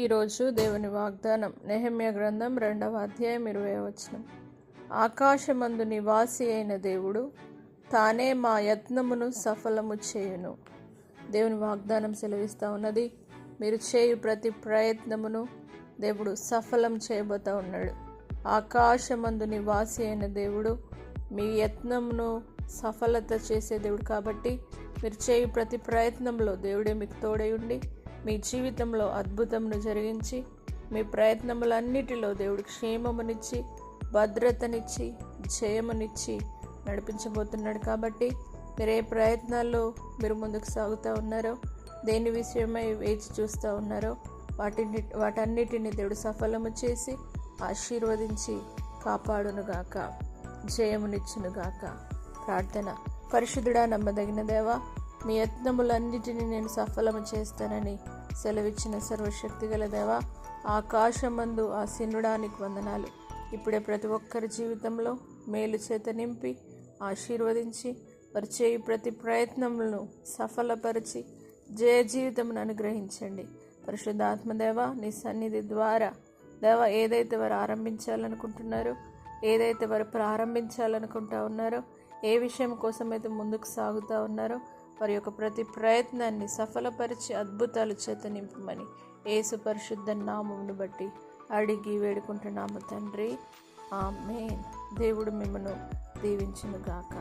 ఈరోజు దేవుని వాగ్దానం నెహెమ్యా గ్రంథం 2వ అధ్యాయం 20వ వచనం. ఆకాశమందు నివాసి అయిన దేవుడు తానే మా యత్నమును సఫలము చేయును. దేవుని వాగ్దానం సెలవిస్తూ ఉన్నది, మీరు చేయు ప్రతి ప్రయత్నమును దేవుడు సఫలం చేయబోతా ఉన్నాడు. ఆకాశమందు నివాసి అయిన దేవుడు మీ యత్నమును సఫలత చేసే దేవుడు కాబట్టి మీరు చేయు ప్రతి ప్రయత్నంలో దేవుడే మీకు తోడై ఉండి మీ జీవితంలో అద్భుతమును జరిగించి మీ ప్రయత్నములన్నిటిలో దేవుడికి క్షేమమునిచ్చి భద్రతనిచ్చి జయమునిచ్చి నడిపించబోతున్నాడు. కాబట్టి మీరు ఏ ప్రయత్నాల్లో మీరు ముందుకు సాగుతూ ఉన్నారో, దేని విషయమై వేచి చూస్తూ ఉన్నారో వాటన్నిటిని దేవుడు సఫలము చేసి ఆశీర్వదించి కాపాడునుగాక, జయమునిచ్చునుగాక. ప్రార్థన. పరిశుద్ధుడా, నమ్మదగిన దేవా, మీ యత్నములన్నిటిని నేను సఫలము చేస్తానని సెలవిచ్చిన సర్వశక్తి గల దేవా, ఆకాశమందు ఆసీనుడానికి వందనాలు. ఇప్పుడే ప్రతి ఒక్కరి జీవితంలో మేలు చేత నింపి ఆశీర్వదించి వారు చేయి ప్రతి ప్రయత్నములను సఫలపరిచి జయ జీవితమును అనుగ్రహించండి. పరిశుద్ధాత్మదేవ, నీ సన్నిధి ద్వారా దేవా, ఏదైతే వారు ఆరంభించాలనుకుంటున్నారో, ఏదైతే వారు ప్రారంభించాలనుకుంటా ఉన్నారో, ఏ విషయం కోసమైతే ముందుకు సాగుతూ ఉన్నారో వారి యొక్క ప్రతి ప్రయత్నాన్ని సఫలపరిచి అద్భుతాలు చేత నింపమని యేసు పరిశుద్ధ నామమును బట్టి అడిగి వేడుకుంటున్నాము తండ్రి, ఆమేన్. దేవుడు మిమ్మను దీవించునుగాక.